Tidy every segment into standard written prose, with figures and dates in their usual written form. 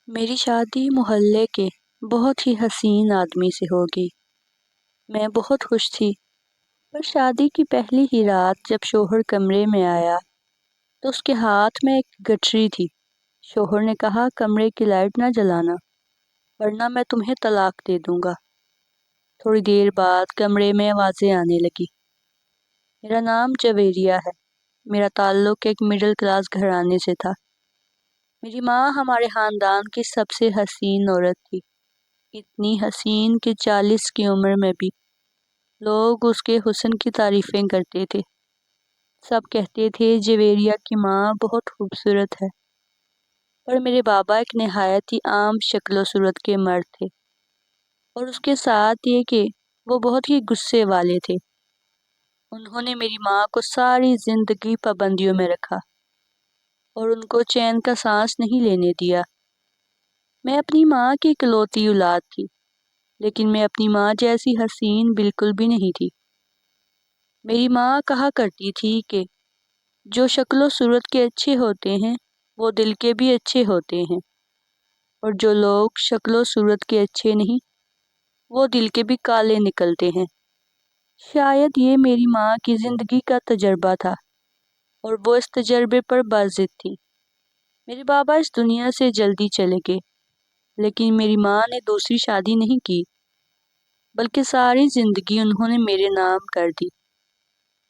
میری شادی محلے کے بہت ہی حسین آدمی سے ہوگی۔ میں بہت خوش تھی، پر شادی کی پہلی ہی رات جب شوہر کمرے میں آیا تو اس کے ہاتھ میں ایک گٹری تھی۔ شوہر نے کہا، کمرے کی لائٹ نہ جلانا ورنہ میں تمہیں طلاق دے دوں گا۔ تھوڑی دیر بعد کمرے میں آوازیں آنے لگی۔ میرا نام جویریہ ہے۔ میرا تعلق ایک مڈل کلاس گھرانے سے تھا۔ میری ماں ہمارے خاندان کی سب سے حسین عورت تھی، اتنی حسین کہ 40 کی عمر میں بھی لوگ اس کے حسن کی تعریفیں کرتے تھے۔ سب کہتے تھے جویریہ کی ماں بہت خوبصورت ہے، پر میرے بابا ایک نہایت ہی عام شکل و صورت کے مرد تھے، اور اس کے ساتھ یہ کہ وہ بہت ہی غصے والے تھے۔ انہوں نے میری ماں کو ساری زندگی پابندیوں میں رکھا اور ان کو چین کا سانس نہیں لینے دیا۔ میں اپنی ماں کی اکلوتی اولاد تھی، لیکن میں اپنی ماں جیسی حسین بالکل بھی نہیں تھی۔ میری ماں کہا کرتی تھی کہ جو شکل و صورت کے اچھے ہوتے ہیں وہ دل کے بھی اچھے ہوتے ہیں، اور جو لوگ شکل و صورت کے اچھے نہیں وہ دل کے بھی کالے نکلتے ہیں۔ شاید یہ میری ماں کی زندگی کا تجربہ تھا، اور وہ اس تجربے پر باضد تھی۔ میرے بابا اس دنیا سے جلدی چلے گئے، لیکن میری ماں نے دوسری شادی نہیں کی، بلکہ ساری زندگی انہوں نے میرے نام کر دی۔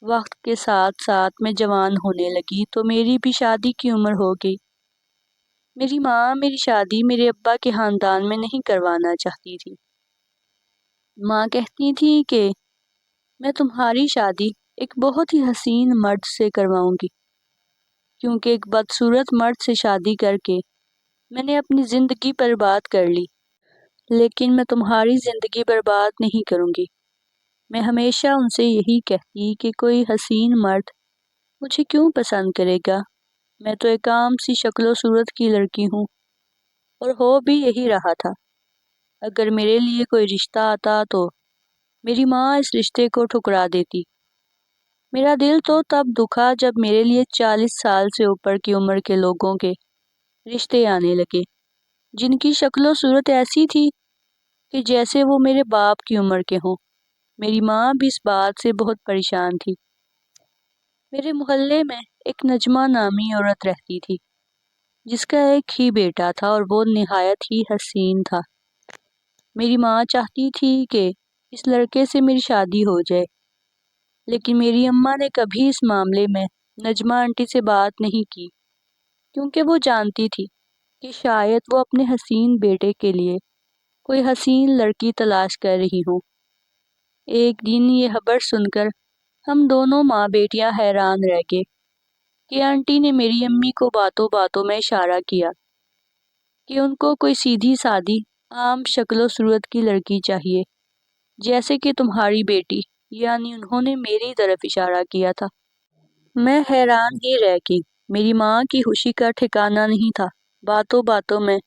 وقت کے ساتھ ساتھ میں جوان ہونے لگی تو میری بھی شادی کی عمر ہو گئی۔ میری ماں میری شادی میرے ابا کے خاندان میں نہیں کروانا چاہتی تھی۔ ماں کہتی تھی کہ میں تمہاری شادی ایک بہت ہی حسین مرد سے کرواؤں گی، کیونکہ ایک بدصورت مرد سے شادی کر کے میں نے اپنی زندگی برباد کر لی، لیکن میں تمہاری زندگی برباد نہیں کروں گی۔ میں ہمیشہ ان سے یہی کہتی کہ کوئی حسین مرد مجھے کیوں پسند کرے گا، میں تو ایک عام سی شکل و صورت کی لڑکی ہوں، اور ہو بھی یہی رہا تھا۔ اگر میرے لیے کوئی رشتہ آتا تو میری ماں اس رشتے کو ٹھکرا دیتی۔ میرا دل تو تب دکھا جب میرے لیے 40 سال سے اوپر کی عمر کے لوگوں کے رشتے آنے لگے، جن کی شکل و صورت ایسی تھی کہ جیسے وہ میرے باپ کی عمر کے ہوں۔ میری ماں بھی اس بات سے بہت پریشان تھی۔ میرے محلے میں ایک نجمہ نامی عورت رہتی تھی، جس کا ایک ہی بیٹا تھا اور وہ نہایت ہی حسین تھا۔ میری ماں چاہتی تھی کہ اس لڑکے سے میری شادی ہو جائے، لیکن میری اماں نے کبھی اس معاملے میں نجمہ آنٹی سے بات نہیں کی، کیونکہ وہ جانتی تھی کہ شاید وہ اپنے حسین بیٹے کے لیے کوئی حسین لڑکی تلاش کر رہی ہوں۔ ایک دن یہ خبر سن کر ہم دونوں ماں بیٹیاں حیران رہ گئے کہ آنٹی نے میری امی کو باتوں باتوں میں اشارہ کیا کہ ان کو کوئی سیدھی سادی عام شکل و صورت کی لڑکی چاہیے، جیسے کہ تمہاری بیٹی، یعنی انہوں نے میری طرف اشارہ کیا تھا۔ میں حیران ہی رہ گئی۔ میری ماں کی خوشی کا ٹھکانہ نہیں تھا۔ باتوں باتوں میں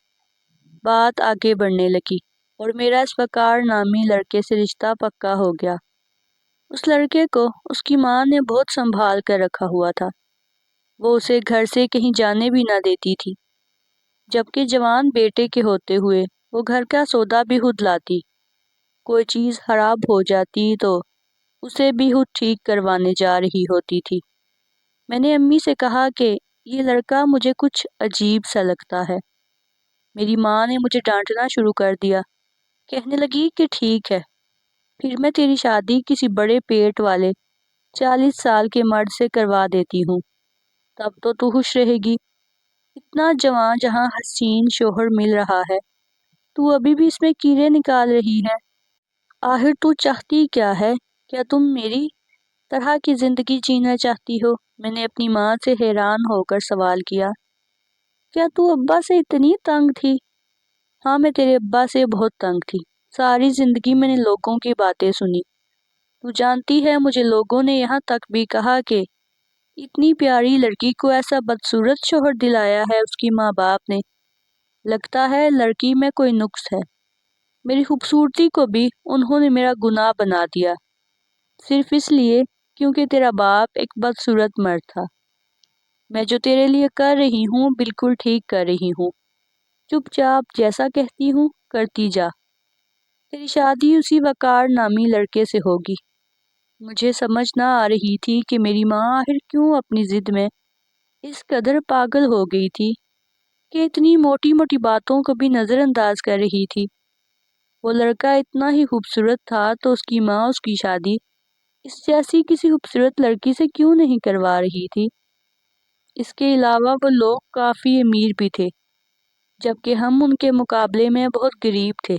بات آگے بڑھنے لگی اور میرا اس وقار نامی لڑکے سے رشتہ پکا ہو گیا۔ اس لڑکے کو اس کی ماں نے بہت سنبھال کر رکھا ہوا تھا۔ وہ اسے گھر سے کہیں جانے بھی نہ دیتی تھی، جبکہ جوان بیٹے کے ہوتے ہوئے وہ گھر کا سودا بھی خود لاتی۔ کوئی چیز خراب ہو جاتی تو اسے بھی خود ٹھیک کروانے جا رہی ہوتی تھی۔ میں نے امی سے کہا کہ یہ لڑکا مجھے کچھ عجیب سا لگتا ہے۔ میری ماں نے مجھے ڈانٹنا شروع کر دیا، کہنے لگی کہ ٹھیک ہے، پھر میں تیری شادی کسی بڑے پیٹ والے 40 سال کے مرد سے کروا دیتی ہوں، تب تو خوش رہے گی۔ اتنا جوان جہاں حسین شوہر مل رہا ہے، تو ابھی بھی اس میں کیڑے نکال رہی ہے۔ آخر تو چاہتی کیا ہے؟ کیا تم میری طرح کی زندگی جینا چاہتی ہو؟ میں نے اپنی ماں سے حیران ہو کر سوال کیا۔ کیا تو ابا سے اتنی تنگ تھی؟ ہاں، میں تیرے ابا سے بہت تنگ تھی۔ ساری زندگی میں نے لوگوں کی باتیں سنی۔ تو جانتی ہے، مجھے لوگوں نے یہاں تک بھی کہا کہ اتنی پیاری لڑکی کو ایسا بدصورت شوہر دلایا ہے اس کی ماں باپ نے۔ لگتا ہے لڑکی میں کوئی نقص ہے۔ میری خوبصورتی کو بھی انہوں نے میرا گناہ بنا دیا، صرف اس لیے کیونکہ تیرا باپ ایک بدصورت مرد تھا۔ میں جو تیرے لیے کر رہی ہوں بالکل ٹھیک کر رہی ہوں۔ چپ چاپ جیسا کہتی ہوں کرتی جا، تیری شادی اسی وقار نامی لڑکے سے ہوگی۔ مجھے سمجھ نہ آ رہی تھی کہ میری ماں آخر کیوں اپنی ضد میں اس قدر پاگل ہو گئی تھی کہ اتنی موٹی موٹی باتوں کو بھی نظر انداز کر رہی تھی۔ وہ لڑکا اتنا ہی خوبصورت تھا تو اس کی ماں اس کی شادی اس جیسی کسی خوبصورت لڑکی سے کیوں نہیں کروا رہی تھی؟ اس کے علاوہ وہ لوگ کافی امیر بھی تھے، جبکہ ہم ان کے مقابلے میں بہت غریب تھے۔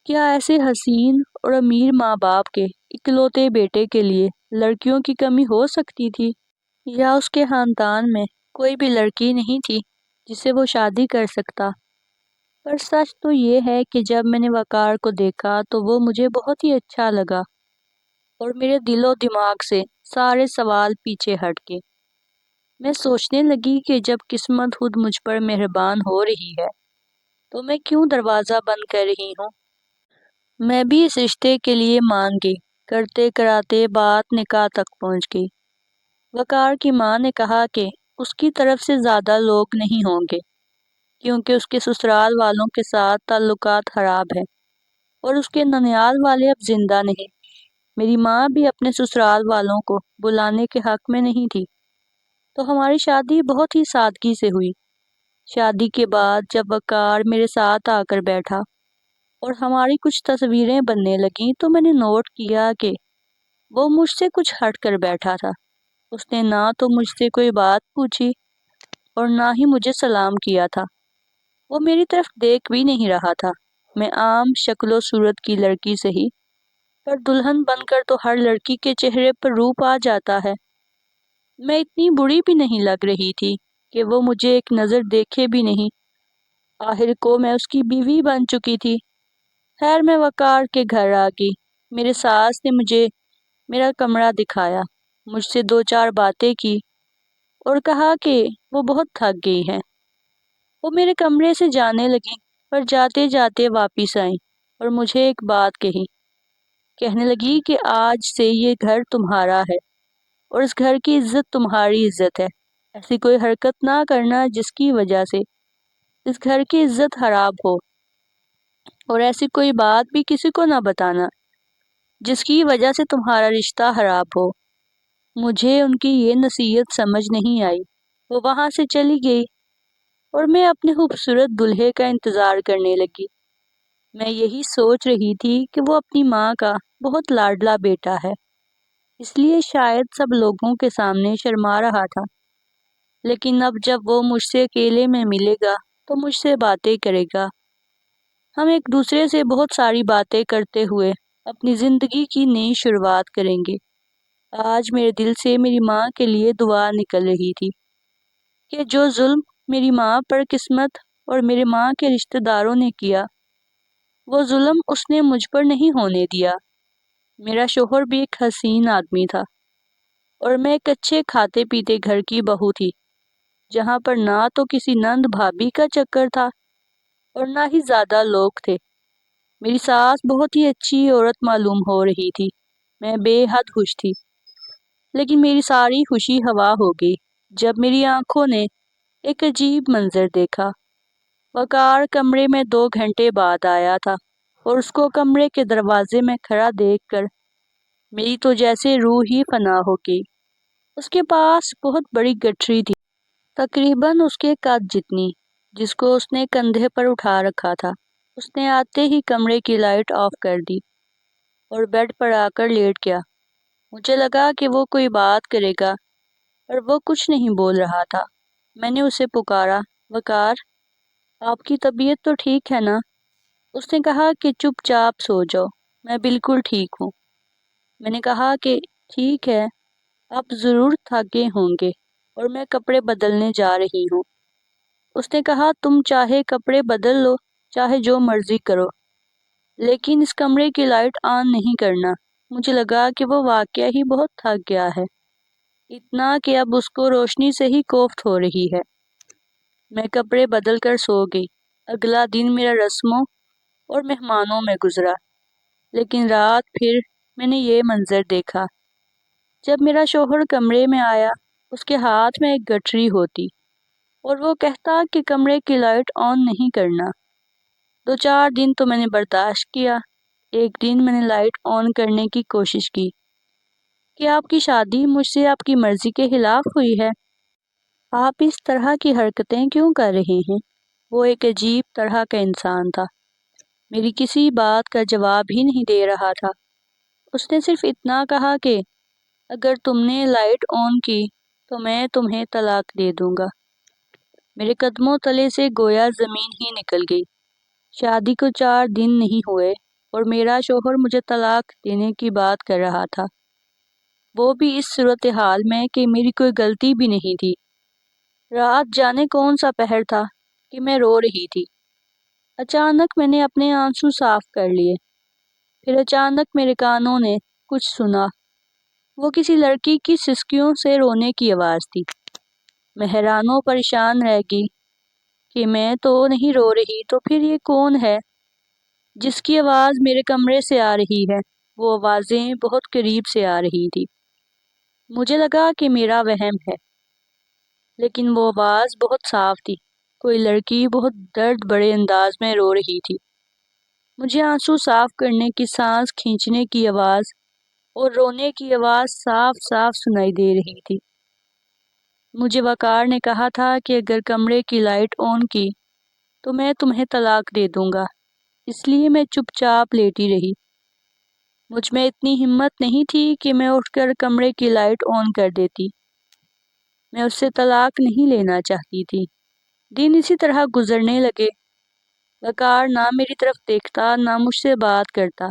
کیا ایسے حسین اور امیر ماں باپ کے اکلوتے بیٹے کے لیے لڑکیوں کی کمی ہو سکتی تھی؟ یا اس کے خاندان میں کوئی بھی لڑکی نہیں تھی جسے وہ شادی کر سکتا؟ پر سچ تو یہ ہے کہ جب میں نے وقار کو دیکھا تو وہ مجھے بہت ہی اچھا لگا اور میرے دل و دماغ سے سارے سوال پیچھے ہٹ کے میں سوچنے لگی کہ جب قسمت خود مجھ پر مہربان ہو رہی ہے تو میں کیوں دروازہ بند کر رہی ہوں؟ میں بھی اس رشتے کے لیے مان گئی۔ کرتے کراتے بات نکاح تک پہنچ گئی۔ وقار کی ماں نے کہا کہ اس کی طرف سے زیادہ لوگ نہیں ہوں گے کیونکہ اس کے سسرال والوں کے ساتھ تعلقات خراب ہیں اور اس کے ننیال والے اب زندہ نہیں۔ میری ماں بھی اپنے سسرال والوں کو بلانے کے حق میں نہیں تھی، تو ہماری شادی بہت ہی سادگی سے ہوئی۔ شادی کے بعد جب وقار میرے ساتھ آ کر بیٹھا اور ہماری کچھ تصویریں بننے لگیں تو میں نے نوٹ کیا کہ وہ مجھ سے کچھ ہٹ کر بیٹھا تھا۔ اس نے نہ تو مجھ سے کوئی بات پوچھی اور نہ ہی مجھے سلام کیا تھا۔ وہ میری طرف دیکھ بھی نہیں رہا تھا۔ میں عام شکل و صورت کی لڑکی سے ہی، پر دلہن بن کر تو ہر لڑکی کے چہرے پر روپ آ جاتا ہے۔ میں اتنی بری بھی نہیں لگ رہی تھی کہ وہ مجھے ایک نظر دیکھے بھی نہیں۔ آخر کو میں اس کی بیوی بن چکی تھی۔ خیر میں وقار کے گھر آ گئی۔ میرے ساس نے مجھے میرا کمرہ دکھایا، مجھ سے دو چار باتیں کی اور کہا کہ وہ بہت تھک گئی ہے۔ وہ میرے کمرے سے جانے لگی، پر جاتے جاتے واپس آئیں اور مجھے ایک بات کہی۔ کہنے لگی کہ آج سے یہ گھر تمہارا ہے اور اس گھر کی عزت تمہاری عزت ہے۔ ایسی کوئی حرکت نہ کرنا جس کی وجہ سے اس گھر کی عزت خراب ہو، اور ایسی کوئی بات بھی کسی کو نہ بتانا جس کی وجہ سے تمہارا رشتہ خراب ہو۔ مجھے ان کی یہ نصیحت سمجھ نہیں آئی۔ وہ وہاں سے چلی گئی اور میں اپنے خوبصورت دلہے کا انتظار کرنے لگی۔ میں یہی سوچ رہی تھی کہ وہ اپنی ماں کا بہت لاڈلا بیٹا ہے، اس لیے شاید سب لوگوں کے سامنے شرما رہا تھا، لیکن اب جب وہ مجھ سے اکیلے میں ملے گا تو مجھ سے باتیں کرے گا۔ ہم ایک دوسرے سے بہت ساری باتیں کرتے ہوئے اپنی زندگی کی نئی شروعات کریں گے۔ آج میرے دل سے میری ماں کے لیے دعا نکل رہی تھی کہ جو ظلم میری ماں پر قسمت اور میرے ماں کے رشتہ داروں نے کیا، وہ ظلم اس نے مجھ پر نہیں ہونے دیا۔ میرا شوہر بھی ایک حسین آدمی تھا اور میں ایک اچھے کھاتے پیتے گھر کی بہو تھی، جہاں پر نہ تو کسی نند بھابھی کا چکر تھا اور نہ ہی زیادہ لوگ تھے۔ میری ساس بہت ہی اچھی عورت معلوم ہو رہی تھی۔ میں بے حد خوش تھی، لیکن میری ساری خوشی ہوا ہو گئی جب میری آنکھوں نے ایک عجیب منظر دیکھا۔ وقار کمرے میں 2 گھنٹے بعد آیا تھا اور اس کو کمرے کے دروازے میں کھڑا دیکھ کر میری تو جیسے روح ہی فنا ہو گئی۔ اس کے پاس بہت بڑی گٹھری تھی، تقریباً اس کے قد جتنی، جس کو اس نے کندھے پر اٹھا رکھا تھا۔ اس نے آتے ہی کمرے کی لائٹ آف کر دی اور بیڈ پر آ کر لیٹ گیا۔ مجھے لگا کہ وہ کوئی بات کرے گا، پر وہ کچھ نہیں بول رہا تھا۔ میں نے اسے پکارا، وقار، آپ کی طبیعت تو ٹھیک ہے نا؟ اس نے کہا کہ چپ چاپ سو جاؤ، میں بالکل ٹھیک ہوں۔ میں نے کہا کہ ٹھیک ہے، آپ ضرور تھک گئے ہوں گے اور میں کپڑے بدلنے جا رہی ہوں۔ اس نے کہا تم چاہے کپڑے بدل لو، چاہے جو مرضی کرو، لیکن اس کمرے کی لائٹ آن نہیں کرنا۔ مجھے لگا کہ وہ واقعہ ہی بہت تھک گیا ہے، اتنا کہ اب اس کو روشنی سے ہی کوفت ہو رہی ہے۔ میں کپڑے بدل کر سو گئی۔ اگلا دن میرا رسموں اور مہمانوں میں گزرا، لیکن رات پھر میں نے یہ منظر دیکھا۔ جب میرا شوہر کمرے میں آیا، اس کے ہاتھ میں ایک گٹھری ہوتی اور وہ کہتا کہ کمرے کی لائٹ آن نہیں کرنا۔ 2-4 دن تو میں نے برداشت کیا۔ ایک دن میں نے لائٹ آن کرنے کی کوشش کی کہ آپ کی شادی مجھ سے آپ کی مرضی کے خلاف ہوئی ہے، آپ اس طرح کی حرکتیں کیوں کر رہے ہیں؟ وہ ایک عجیب طرح کا انسان تھا، میری کسی بات کا جواب ہی نہیں دے رہا تھا۔ اس نے صرف اتنا کہا کہ اگر تم نے لائٹ آن کی تو میں تمہیں طلاق دے دوں گا۔ میرے قدموں تلے سے گویا زمین ہی نکل گئی۔ شادی کو 4 دن نہیں ہوئے اور میرا شوہر مجھے طلاق دینے کی بات کر رہا تھا، وہ بھی اس صورتحال میں کہ میری کوئی غلطی بھی نہیں تھی۔ رات جانے کون سا پہر تھا کہ میں رو رہی تھی۔ اچانک میں نے اپنے آنسو صاف کر لیے، پھر اچانک میرے کانوں نے کچھ سنا۔ وہ کسی لڑکی کی سسکیوں سے رونے کی آواز تھی۔ میں حیران و پریشان رہ گئی کہ میں تو نہیں رو رہی تو پھر یہ کون ہے جس کی آواز میرے کمرے سے آ رہی ہے؟ وہ آوازیں بہت قریب سے آ رہی تھی۔ مجھے لگا کہ میرا وہم ہے، لیکن وہ آواز بہت صاف تھی۔ کوئی لڑکی بہت درد بڑے انداز میں رو رہی تھی۔ مجھے آنسو صاف کرنے کی، سانس کھینچنے کی آواز اور رونے کی آواز صاف صاف سنائی دے رہی تھی۔ مجھے وقار نے کہا تھا کہ اگر کمرے کی لائٹ آن کی تو میں تمہیں طلاق دے دوں گا، اس لیے میں چپ چاپ لیٹی رہی۔ مجھ میں اتنی ہمت نہیں تھی کہ میں اٹھ کر کمرے کی لائٹ آن کر دیتی۔ میں اس سے طلاق نہیں لینا چاہتی تھی۔ دن اسی طرح گزرنے لگے۔ وقار نہ میری طرف دیکھتا نہ مجھ سے بات کرتا۔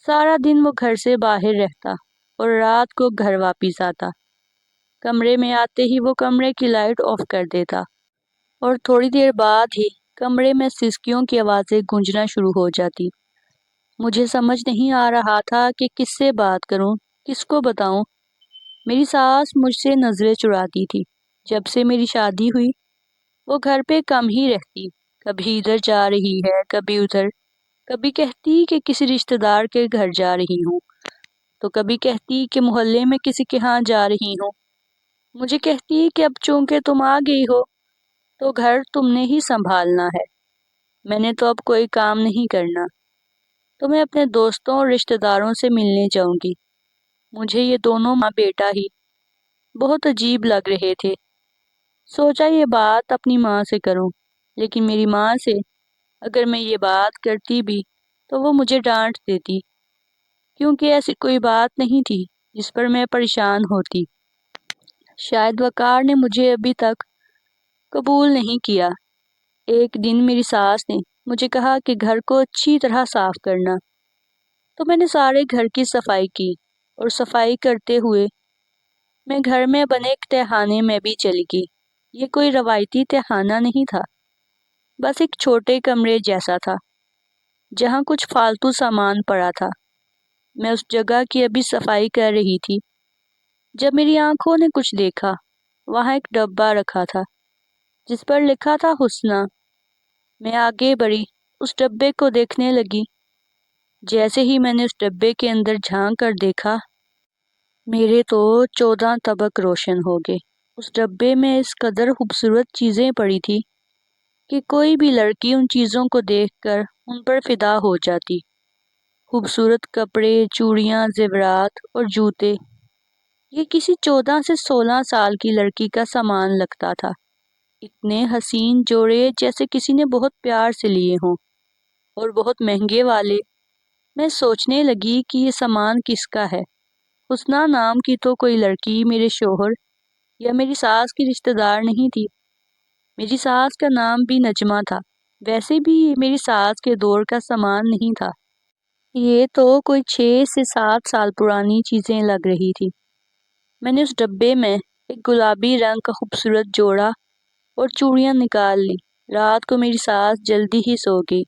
سارا دن وہ گھر سے باہر رہتا اور رات کو گھر واپس آتا۔ کمرے میں آتے ہی وہ کمرے کی لائٹ آف کر دیتا اور تھوڑی دیر بعد ہی کمرے میں سسکیوں کی آوازیں گونجنا شروع ہو جاتی۔ مجھے سمجھ نہیں آ رہا تھا کہ کس سے بات کروں، کس کو بتاؤں۔ میری ساس مجھ سے نظریں چراتی تھی۔ جب سے میری شادی ہوئی وہ گھر پہ کم ہی رہتی، کبھی ادھر جا رہی ہے کبھی ادھر، کبھی کہتی کہ کسی رشتہ دار کے گھر جا رہی ہوں تو کبھی کہتی کہ محلے میں کسی کے ہاں جا رہی ہوں۔ مجھے کہتی کہ اب چونکہ تم آ گئی ہو تو گھر تم نے ہی سنبھالنا ہے، میں نے تو اب کوئی کام نہیں کرنا، تو میں اپنے دوستوں اور رشتہ داروں سے ملنے جاؤں گی۔ مجھے یہ دونوں ماں بیٹا ہی بہت عجیب لگ رہے تھے۔ سوچا یہ بات اپنی ماں سے کروں، لیکن میری ماں سے اگر میں یہ بات کرتی بھی تو وہ مجھے ڈانٹ دیتی، کیونکہ ایسی کوئی بات نہیں تھی جس پر میں پریشان ہوتی۔ شاید وقار نے مجھے ابھی تک قبول نہیں کیا۔ ایک دن میری ساس نے مجھے کہا کہ گھر کو اچھی طرح صاف کرنا، تو میں نے سارے گھر کی صفائی کی اور صفائی کرتے ہوئے میں گھر میں بنے ایک تہخانے میں بھی چلی گئی۔ یہ کوئی روایتی تہخانہ نہیں تھا، بس ایک چھوٹے کمرے جیسا تھا جہاں کچھ فالتو سامان پڑا تھا۔ میں اس جگہ کی ابھی صفائی کر رہی تھی جب میری آنکھوں نے کچھ دیکھا۔ وہاں ایک ڈبہ رکھا تھا جس پر لکھا تھا حسنہ۔ میں آگے بڑھی، اس ڈبے کو دیکھنے لگی۔ جیسے ہی میں نے اس ڈبے کے اندر جھانک کر دیکھا، میرے تو 14 طبق روشن ہو گئے۔ اس ڈبے میں اس قدر خوبصورت چیزیں پڑی تھی کہ کوئی بھی لڑکی ان چیزوں کو دیکھ کر ان پر فدا ہو جاتی۔ خوبصورت کپڑے، چوڑیاں، زیورات اور جوتے، یہ کسی 14 سے 16 سال کی لڑکی کا سامان لگتا تھا۔ اتنے حسین جوڑے جیسے کسی نے بہت پیار سے لیے ہوں، اور بہت مہنگے والے۔ میں سوچنے لگی کہ یہ سامان کس کا ہے۔ حسنہ نام کی تو کوئی لڑکی میرے شوہر یا میری ساس کی رشتہ دار نہیں تھی۔ میری ساس کا نام بھی نجمہ تھا، ویسے بھی یہ میری ساس کے دور کا سامان نہیں تھا۔ یہ تو کوئی 6 سے 7 سال پرانی چیزیں لگ رہی تھی۔ میں نے اس ڈبے میں ایک گلابی رنگ کا خوبصورت جوڑا اور چوڑیاں نکال لی۔ رات کو میری ساس جلدی ہی سو گئی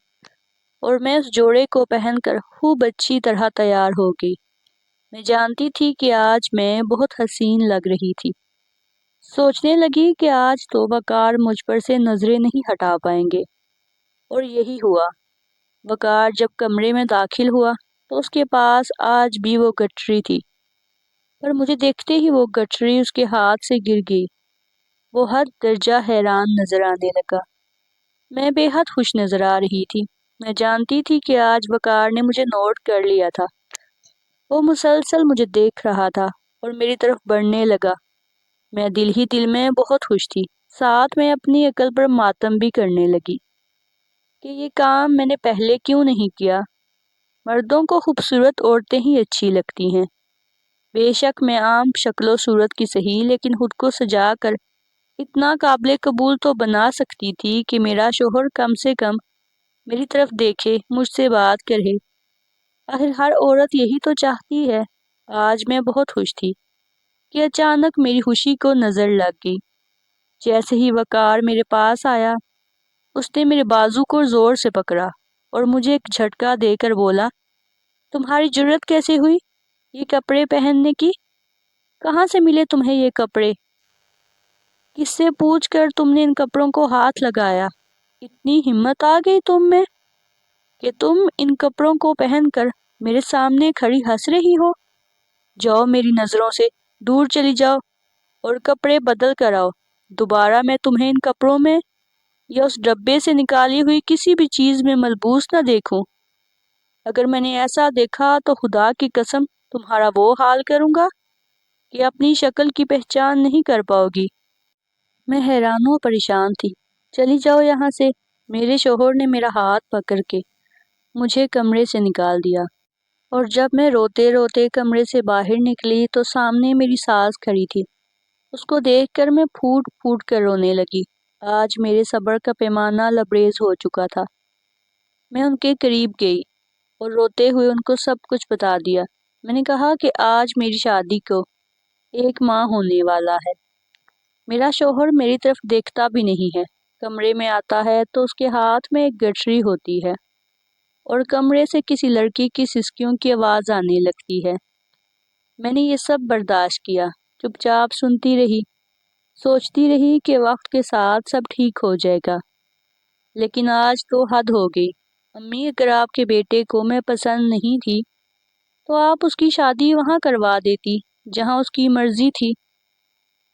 اور میں اس جوڑے کو پہن کر خوب اچھی طرح تیار ہو گئی۔ میں جانتی تھی کہ آج میں بہت حسین لگ رہی تھی۔ سوچنے لگی کہ آج تو وقار مجھ پر سے نظریں نہیں ہٹا پائیں گے، اور یہی ہوا۔ وقار جب کمرے میں داخل ہوا تو اس کے پاس آج بھی وہ گٹری تھی، پر مجھے دیکھتے ہی وہ گٹری اس کے ہاتھ سے گر گئی۔ وہ حد درجہ حیران نظر آنے لگا۔ میں بے حد خوش نظر آ رہی تھی۔ میں جانتی تھی کہ آج وقار نے مجھے نوٹ کر لیا تھا۔ وہ مسلسل مجھے دیکھ رہا تھا اور میری طرف بڑھنے لگا۔ میں دل ہی دل میں بہت خوش تھی، ساتھ میں اپنی عقل پر ماتم بھی کرنے لگی کہ یہ کام میں نے پہلے کیوں نہیں کیا۔ مردوں کو خوبصورت عورتیں ہی اچھی لگتی ہیں۔ بے شک میں عام شکل و صورت کی صحیح، لیکن خود کو سجا کر اتنا قابل قبول تو بنا سکتی تھی کہ میرا شوہر کم سے کم میری طرف دیکھے، مجھ سے بات کرے۔ آخر ہر عورت یہی تو چاہتی ہے۔ آج میں بہت خوش تھی کہ اچانک میری خوشی کو نظر لگ گئی۔ جیسے ہی وقار میرے پاس آیا، اس نے میرے بازو کو زور سے پکڑا اور مجھے ایک جھٹکا دے کر بولا، تمہاری جرت کیسے ہوئی یہ کپڑے پہننے کی؟ کہاں سے ملے تمہیں یہ کپڑے؟ کس سے پوچھ کر تم نے ان کپڑوں کو ہاتھ لگایا؟ اتنی ہمت آ گئی تم میں کہ تم ان کپڑوں کو پہن کر میرے سامنے کھڑی ہنس رہی ہو؟ جاؤ، میری نظروں سے دور چلی جاؤ اور کپڑے بدل کر آؤ۔ دوبارہ میں تمہیں ان کپڑوں میں یا اس ڈبے سے نکالی ہوئی کسی بھی چیز میں ملبوس نہ دیکھوں۔ اگر میں نے ایسا دیکھا تو خدا کی قسم تمہارا وہ حال کروں گا کہ اپنی شکل کی پہچان نہیں کر پاؤ گی۔ میں حیران و پریشان تھی۔ چلی جاؤ یہاں سے، میرے شوہر نے میرا ہاتھ پکڑ کے مجھے کمرے سے نکال دیا، اور جب میں روتے روتے کمرے سے باہر نکلی تو سامنے میری ساس کھڑی تھی۔ اس کو دیکھ کر میں پھوٹ پھوٹ کر رونے لگی۔ آج میرے صبر کا پیمانہ لبریز ہو چکا تھا۔ میں ان کے قریب گئی اور روتے ہوئے ان کو سب کچھ بتا دیا۔ میں نے کہا کہ آج میری شادی کو 1 ماہ ہونے والا ہے۔ میرا شوہر میری طرف دیکھتا بھی نہیں ہے۔ کمرے میں آتا ہے تو اس کے ہاتھ میں ایک گٹری ہوتی ہے اور کمرے سے کسی لڑکی کی سسکیوں کی آواز آنے لگتی ہے۔ میں نے یہ سب برداشت کیا، چپ چاپ سنتی رہی، سوچتی رہی کہ وقت کے ساتھ سب ٹھیک ہو جائے گا۔ لیکن آج تو حد ہو گئی۔ امی، اگر آپ کے بیٹے کو میں پسند نہیں تھی تو آپ اس کی شادی وہاں کروا دیتی جہاں اس کی مرضی تھی۔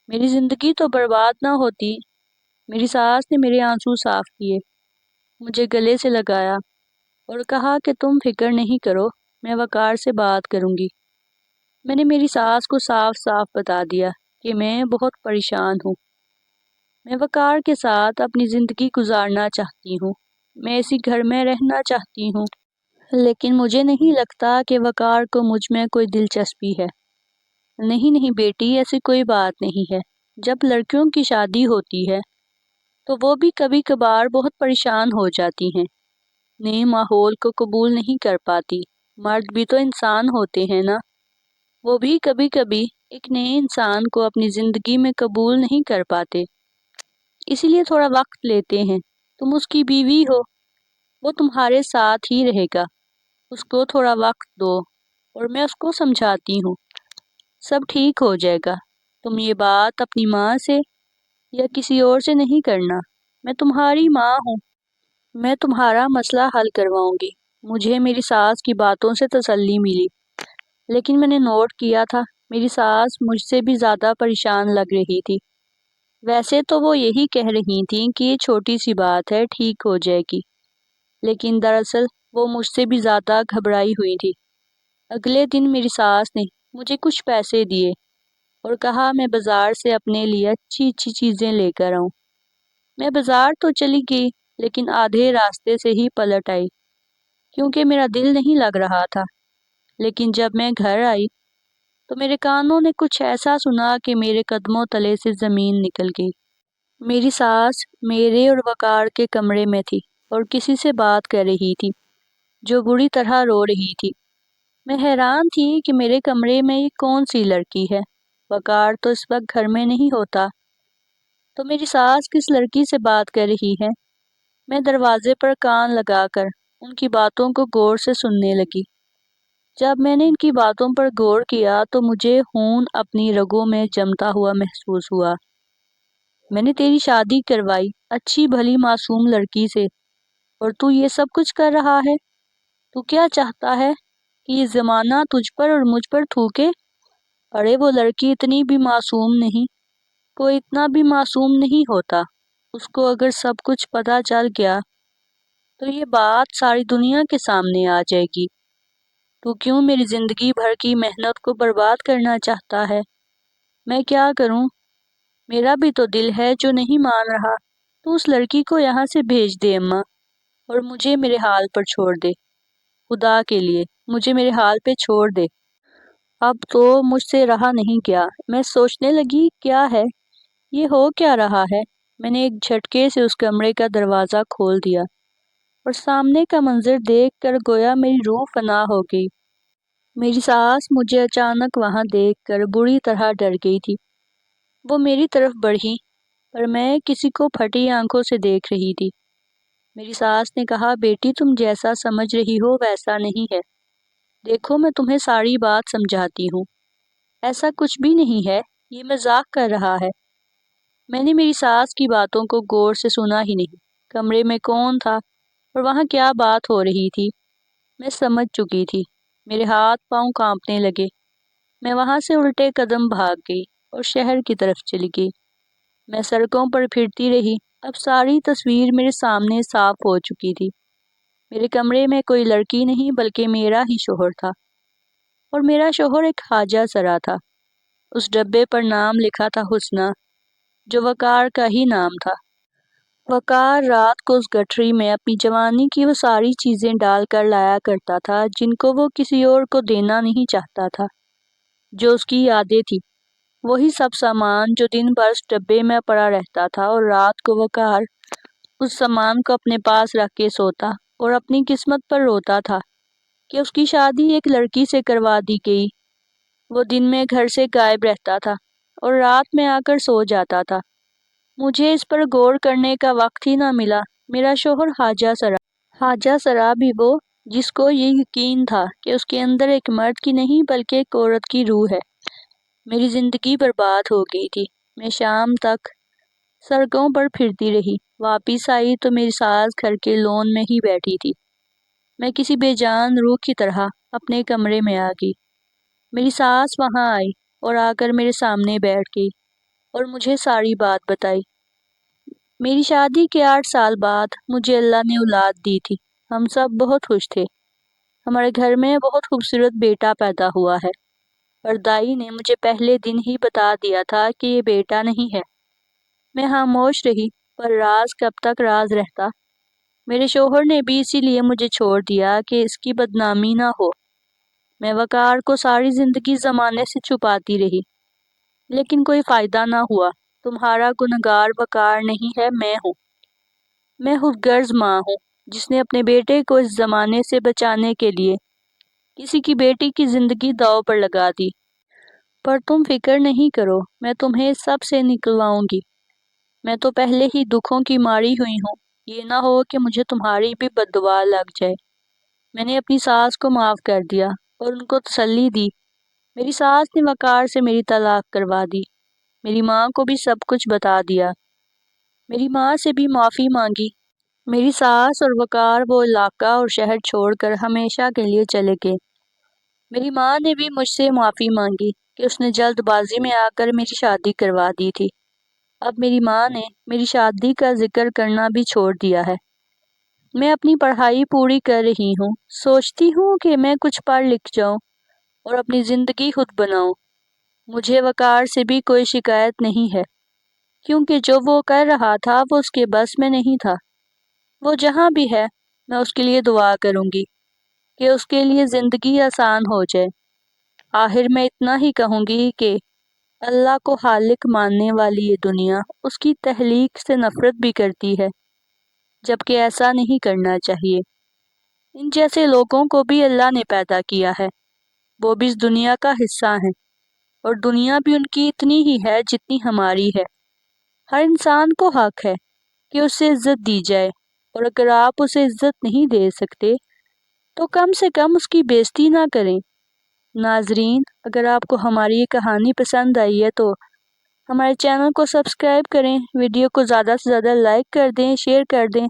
میری زندگی تو برباد نہ ہوتی۔ میری ساس نے میرے آنسو صاف کیے، مجھے گلے سے لگایا اور کہا کہ تم فکر نہیں کرو، میں وقار سے بات کروں گی۔ میں نے میری ساس کو صاف صاف بتا دیا کہ میں بہت پریشان ہوں۔ میں وقار کے ساتھ اپنی زندگی گزارنا چاہتی ہوں۔ میں اسی گھر میں رہنا چاہتی ہوں، لیکن مجھے نہیں لگتا کہ وقار کو مجھ میں کوئی دلچسپی ہے۔ نہیں نہیں بیٹی، ایسی کوئی بات نہیں ہے۔ جب لڑکیوں کی شادی ہوتی ہے تو وہ بھی کبھی کبھار بہت پریشان ہو جاتی ہیں، نئے ماحول کو قبول نہیں کر پاتی۔ مرد بھی تو انسان ہوتے ہیں نا، وہ بھی کبھی کبھی ایک نئے انسان کو اپنی زندگی میں قبول نہیں کر پاتے، اسی لیے تھوڑا وقت لیتے ہیں۔ تم اس کی بیوی ہو، وہ تمہارے ساتھ ہی رہے گا، اس کو تھوڑا وقت دو اور میں اس کو سمجھاتی ہوں، سب ٹھیک ہو جائے گا۔ تم یہ بات اپنی ماں سے یا کسی اور سے نہیں کرنا، میں تمہاری ماں ہوں، میں تمہارا مسئلہ حل کرواؤں گی۔ مجھے میری ساس کی باتوں سے تسلی ملی، لیکن میں نے نوٹ کیا تھا میری ساس مجھ سے بھی زیادہ پریشان لگ رہی تھی۔ ویسے تو وہ یہی کہہ رہی تھیں کہ یہ چھوٹی سی بات ہے، ٹھیک ہو جائے گی، لیکن دراصل وہ مجھ سے بھی زیادہ گھبرائی ہوئی تھی۔ اگلے دن میری ساس نے مجھے کچھ پیسے دیے اور کہا میں بازار سے اپنے لیے اچھی اچھی چیزیں لے کر آؤں۔ میں بازار تو چلی گئی، لیکن آدھے راستے سے ہی پلٹ آئی کیونکہ میرا دل نہیں لگ رہا تھا۔ لیکن جب میں گھر آئی تو میرے کانوں نے کچھ ایسا سنا کہ میرے قدموں تلے سے زمین نکل گئی۔ میری ساس میرے اور وقار کے کمرے میں تھی اور کسی سے بات کر رہی تھی جو بری طرح رو رہی تھی۔ میں حیران تھی کہ میرے کمرے میں یہ کون سی لڑکی ہے، وقار تو اس وقت گھر میں نہیں ہوتا، تو میری ساس کس لڑکی سے بات کر رہی ہے؟ میں دروازے پر کان لگا کر ان کی باتوں کو غور سے سننے لگی۔ جب میں نے ان کی باتوں پر غور کیا تو مجھے خون اپنی رگوں میں جمتا ہوا محسوس ہوا۔ میں نے تیری شادی کروائی اچھی بھلی معصوم لڑکی سے، اور تو یہ سب کچھ کر رہا ہے؟ تو کیا چاہتا ہے کہ یہ زمانہ تجھ پر اور مجھ پر تھوکے؟ ارے وہ لڑکی اتنی بھی معصوم نہیں، کوئی اتنا بھی معصوم نہیں ہوتا۔ اس کو اگر سب کچھ پتہ چل گیا تو یہ بات ساری دنیا کے سامنے آ جائے گی۔ تو کیوں میری زندگی بھر کی محنت کو برباد کرنا چاہتا ہے؟ میں کیا کروں؟ میرا بھی تو دل ہے جو نہیں مان رہا۔ تو اس لڑکی کو یہاں سے بھیج دے اماں، اور مجھے میرے حال پر چھوڑ دے۔ خدا کے لیے مجھے میرے حال پہ چھوڑ دے۔ اب تو مجھ سے رہا نہیں گیا۔ میں سوچنے لگی، کیا ہے یہ، ہو کیا رہا ہے؟ میں نے ایک جھٹکے سے اس کمرے کا دروازہ کھول دیا اور سامنے کا منظر دیکھ کر گویا میری روح فنا ہو گئی۔ میری ساس مجھے اچانک وہاں دیکھ کر بری طرح ڈر گئی تھی۔ وہ میری طرف بڑھی، پر میں کسی کو پھٹی آنکھوں سے دیکھ رہی تھی۔ میری ساس نے کہا، بیٹی تم جیسا سمجھ رہی ہو ویسا نہیں ہے۔ دیکھو میں تمہیں ساری بات سمجھاتی ہوں۔ ایسا کچھ بھی نہیں ہے، یہ مذاق کر رہا ہے۔ میں نے میری ساس کی باتوں کو غور سے سنا ہی نہیں۔ کمرے میں کون تھا اور وہاں کیا بات ہو رہی تھی میں سمجھ چکی تھی۔ میرے ہاتھ پاؤں کانپنے لگے۔ میں وہاں سے الٹے قدم بھاگ گئی اور شہر کی طرف چلی گئی۔ میں سڑکوں پر پھرتی رہی۔ اب ساری تصویر میرے سامنے صاف ہو چکی تھی۔ میرے کمرے میں کوئی لڑکی نہیں بلکہ میرا ہی شوہر تھا، اور میرا شوہر ایک خواجہ سرا تھا۔ اس ڈبے پر نام لکھا تھا حسنہ، جو وقار کا ہی نام تھا۔ وقار رات کو اس گٹھری میں اپنی جوانی کی وہ ساری چیزیں ڈال کر لایا کرتا تھا جن کو وہ کسی اور کو دینا نہیں چاہتا تھا، جو اس کی یادیں تھی۔ وہی سب سامان جو دن بھر اس ڈبے میں پڑا رہتا تھا، اور رات کو وقار اس سامان کو اپنے پاس رکھ کے سوتا اور اپنی قسمت پر روتا تھا کہ اس کی شادی ایک لڑکی سے کروا دی گئی۔ وہ دن میں گھر سے غائب رہتا تھا اور رات میں آ کر سو جاتا تھا۔ مجھے اس پر غور کرنے کا وقت ہی نہ ملا۔ میرا شوہر حاجہ سرا بھی وہ جس کو یہ یقین تھا کہ اس کے اندر ایک مرد کی نہیں بلکہ ایک عورت کی روح ہے۔ میری زندگی برباد ہو گئی تھی۔ میں شام تک سڑکوں پر پھرتی رہی۔ واپس آئی تو میری ساس گھر کے لون میں ہی بیٹھی تھی۔ میں کسی بے جان روح کی طرح اپنے کمرے میں آ گئی۔ میری ساس وہاں آئی اور آ کر میرے سامنے بیٹھ گئی اور مجھے ساری بات بتائی۔ میری شادی کے 8 سال بعد مجھے اللہ نے اولاد دی تھی۔ ہم سب بہت خوش تھے۔ ہمارے گھر میں بہت خوبصورت بیٹا پیدا ہوا ہے، اور دائی نے مجھے پہلے دن ہی بتا دیا تھا کہ یہ بیٹا نہیں ہے۔ میں خاموش رہی، پر راز کب تک راز رہتا؟ میرے شوہر نے بھی اسی لیے مجھے چھوڑ دیا کہ اس کی بدنامی نہ ہو۔ میں وقار کو ساری زندگی زمانے سے چھپاتی رہی، لیکن کوئی فائدہ نہ ہوا۔ تمہارا گنہگار وقار نہیں ہے، میں ہوں۔ میں خود غرض ماں ہوں جس نے اپنے بیٹے کو اس زمانے سے بچانے کے لیے کسی کی بیٹی کی زندگی داؤ پر لگا دی۔ پر تم فکر نہیں کرو، میں تمہیں سب سے نکلواؤں گی۔ میں تو پہلے ہی دکھوں کی ماری ہوئی ہوں، یہ نہ ہو کہ مجھے تمہاری بھی بد دعا لگ جائے۔ میں نے اپنی ساس کو معاف کر دیا اور ان کو تسلی دی۔ میری ساس نے وقار سے میری طلاق کروا دی۔ میری ماں کو بھی سب کچھ بتا دیا۔ میری ماں سے بھی معافی مانگی۔ میری ساس اور وقار وہ علاقہ اور شہر چھوڑ کر ہمیشہ کے لیے چلے گئے۔ میری ماں نے بھی مجھ سے معافی مانگی کہ اس نے جلد بازی میں آ کر میری شادی کروا دی تھی۔ اب میری ماں نے میری شادی کا ذکر کرنا بھی چھوڑ دیا ہے۔ میں اپنی پڑھائی پوری کر رہی ہوں۔ سوچتی ہوں کہ میں کچھ پڑھ لکھ جاؤں اور اپنی زندگی خود بناؤں۔ مجھے وقار سے بھی کوئی شکایت نہیں ہے، کیونکہ جو وہ کر رہا تھا وہ اس کے بس میں نہیں تھا۔ وہ جہاں بھی ہے، میں اس کے لیے دعا کروں گی کہ اس کے لیے زندگی آسان ہو جائے۔ آخر میں اتنا ہی کہوں گی کہ اللہ کو خالق ماننے والی یہ دنیا اس کی تخلیق سے نفرت بھی کرتی ہے، جبکہ ایسا نہیں کرنا چاہیے۔ ان جیسے لوگوں کو بھی اللہ نے پیدا کیا ہے، وہ بھی اس دنیا کا حصہ ہیں، اور دنیا بھی ان کی اتنی ہی ہے جتنی ہماری ہے۔ ہر انسان کو حق ہے کہ اسے عزت دی جائے، اور اگر آپ اسے عزت نہیں دے سکتے تو کم سے کم اس کی بے عزتی نہ کریں۔ ناظرین، اگر آپ کو ہماری یہ کہانی پسند آئی ہے تو ہمارے چینل کو سبسکرائب کریں، ویڈیو کو زیادہ سے زیادہ لائک کر دیں، شیئر کر دیں۔